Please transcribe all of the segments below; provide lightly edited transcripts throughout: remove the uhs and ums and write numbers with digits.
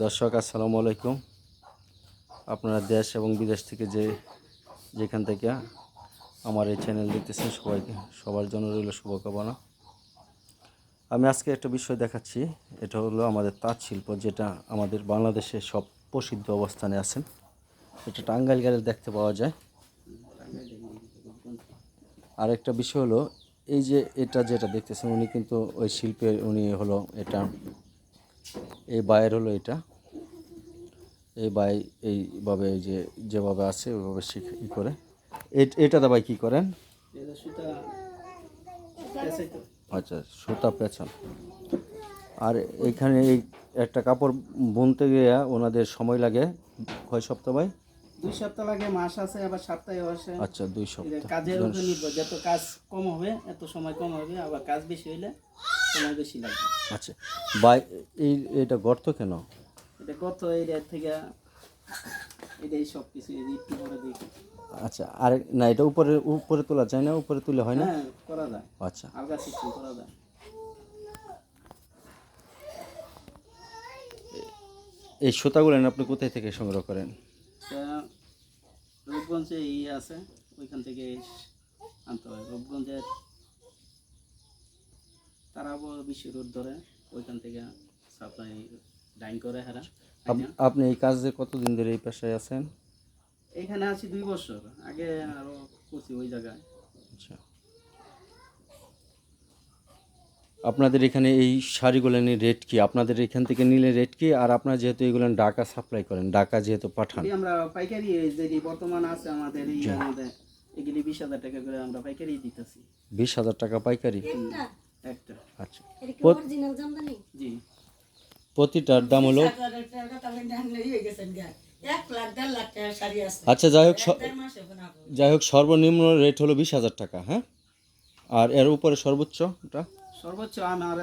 দর্শক আসসালামু আলাইকুম। আপনারা দেশ এবং বিদেশ থেকে যেখান থেকে আমার এই চ্যানেল দেখতেছেন সবার জন্য রইল শুভকামনা। আমি আজকে একটা বিষয় দেখাচ্ছি, এটা হলো আমাদের তাঁত শিল্প, যেটা আমাদের বাংলাদেশে সব প্রসিদ্ধ অবস্থানে আছেন। এটা টাঙ্গাইল গেলে দেখতে পাওয়া যায়। আর একটা বিষয় হলো এই যে এটা যেটা দেখতেছেন, উনি কিন্তু ওই শিল্পের উনি হলো এটা এই বায়ের হলো এটা এই বাই এইভাবে এই যেভাবে আছে ওইভাবে ই করে এটাতে ভাই কী করেন? আচ্ছা, সুতা পেঁচান। আর এখানে এই একটা কাপড় বুনতে গিয়ে ওনাদের সময় লাগে কয় সপ্তাহ ভাই? 2 সপ্তাহ লাগে, মাস আছে, আবার সপ্তাহে আসে। আচ্ছা, 2 সপ্তাহ। কাজের উপর নির্ভর, যত কাজ কম হবে এত সময় কম হবে, আবার কাজ বেশি হইলে সময় বেশি লাগবে। আচ্ছা ভাই, এটা গর্ত কেন? এটা কত এরিয়া থেকে এটাই সব কিছু একটু করে দেখি। আচ্ছা, আর না এটা উপরে তোলা যায় না? উপরে তুলে হয় না? হ্যাঁ, করা যায়। আচ্ছা, আলগা সিস্টেম করা যায়। এই সুতাগুলো আপনি কোথায় থেকে সংগ্রহ করেন? রূপগঞ্জে আছে, ওইখান থেকে আনতে হয়। রূপগঞ্জের তারাবো বিশ্ব রোড ধরে ওইখান থেকে সাপ্লাই ডাইন করে হারা। আপনি এই কাজে কতদিন ধরে এই পেশায় আছেন? এখানে আছি 2 বছর, আগে আরো করছি ওই জায়গায়। আচ্ছা, আপনাদের এখানে এই শাড়িগুলো নিয়ে রেট কি? আপনাদের এখান থেকে নিলে রেট কি? আর আপনারা যেহেতু এগুলো ঢাকা সাপ্লাই করেন, ঢাকা যেহেতু পাঠান, আমরা পাইকারি যে বর্তমান আছে আমাদের এই মধ্যে এগুলি 20,000 টাকা করে আমরা পাইকারি দিতেছি। 20,000 টাকা পাইকারি একটা। আচ্ছা, জি, প্রতিটার দাম হলো আচ্ছা, যাই হোক সর্বনিম্ন রেট হলো 20,000 টাকা। হ্যাঁ, আর এর উপরে সর্বোচ্চটা? সর্বোচ্চ আমার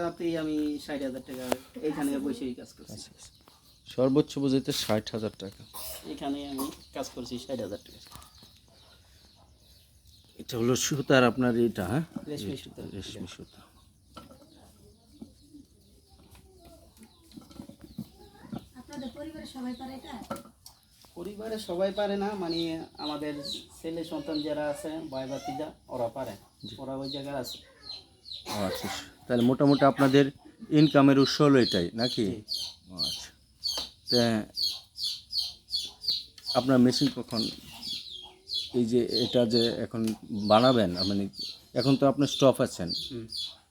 আমি 60,000 টাকা এখানে বসেই কাজ করছি। সর্বোচ্চ বুঝাইতে 60,000 টাকা। এখানে আমি কাজ করছি 60,000 টাকা। এটা হলো সুতার আপনার এটা, হ্যাঁ, রেশমি সুতা। রেশমি সুতা। পরিবারের সবাই পারে না, মানে আমাদের ছেলে সন্তান যারা আছে, ভাই ভাতিজা, ওরা পারে, ওরা ওই জায়গায় আছে। আচ্ছা, তাহলে মোটামুটি আপনাদের ইনকামের উৎস হলো এটাই নাকি? আচ্ছা, তা আপনার মেশিন কখন, এই যে এটা যে এখন বানাবেন, মানে এখন তো আপনার স্টপ আছেন,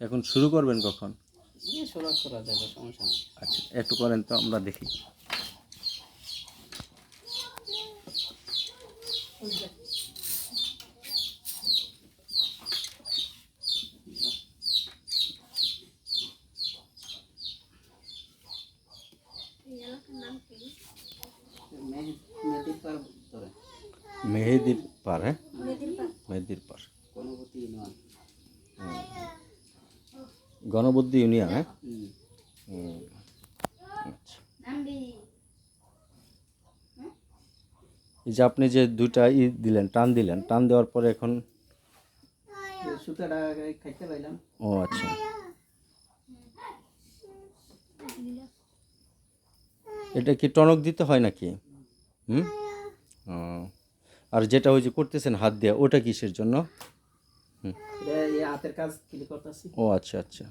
এখন শুরু করবেন কখন? শুরু করা যাবে, সমস্যা নেই। আচ্ছা, একটু করেন তো আমরা দেখি। মেহেদির পার, হ্যাঁ, মেহেদির পার, গণবদ্দি ইউনিয়ন। হ্যাঁ, আচ্ছা, এই যে আপনি যে দুইটা দিলেন, টান দেওয়ার পরে এখন সুতাটা খাইতে পাইলাম। ও আচ্ছা, এটা কি টনক দিতে হয় নাকি? ও, আর যেটা ওই যে করতেছেন হাত দিয়ে, ওটা কিসের জন্য? হাতের কাজ করতেছি। ও আচ্ছা আচ্ছা,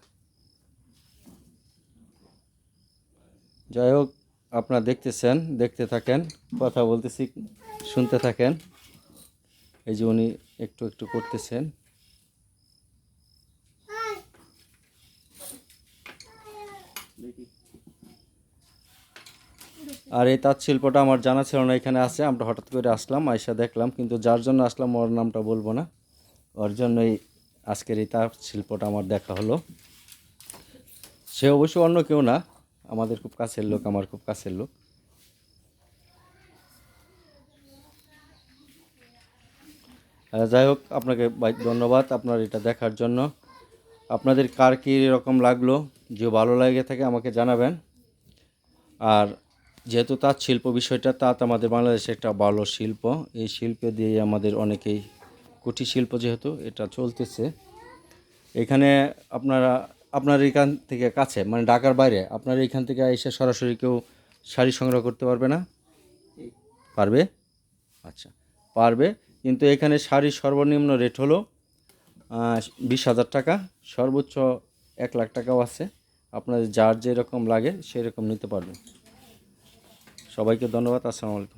যাই হোক আপনারা দেখতেছেন, দেখতে থাকেন, কথা বলতেছি, শুনতে থাকেন। এই যে উনি একটু একটু করতেছেন। আর এই তাঁত শিল্পটা আমার জানা ছিল না এখানে আছে, আমরা হঠাৎ করে আসলাম, আয়সা দেখলাম, কিন্তু যার জন্য আসলাম ওর নামটা বলবো না, ওর জন্যই আজকের এই তাঁত শিল্পটা আমার দেখা হলো। সে অবশ্য অন্য কেউ না, আমাদের খুব কাছের লোক, আমার খুব কাছের লোক। যাই হোক, আপনাকে ধন্যবাদ আপনার এটা দেখার জন্য। আপনাদের কার কী রকম লাগলো, যে ভালো লাগে থাকে আমাকে জানাবেন। আর যেহেতু তাঁত শিল্প বিষয়টা, তাঁত আমাদের বাংলাদেশে একটা ভালো শিল্প, এই শিল্পে দিয়ে আমাদের অনেকেই কুটির শিল্প যেহেতু এটা চলতেছে, এখানে আপনারা আপনার এখান থেকে কাছে মানে ঢাকার বাইরে আপনার এখান থেকে এসে সরাসরি কেউ শাড়ি সংগ্রহ করতে পারবে না? পারবে? আচ্ছা, পারবে, কিন্তু এখানে শাড়ির সর্বনিম্ন রেট হলো 20,000 টাকা, সর্বোচ্চ 1,00,000 টাকাও আছে। আপনাদের যার যেরকম লাগে সেরকম নিতে পারবেন। সবাইকে ধন্যবাদ। আসসালামু আলাইকুম।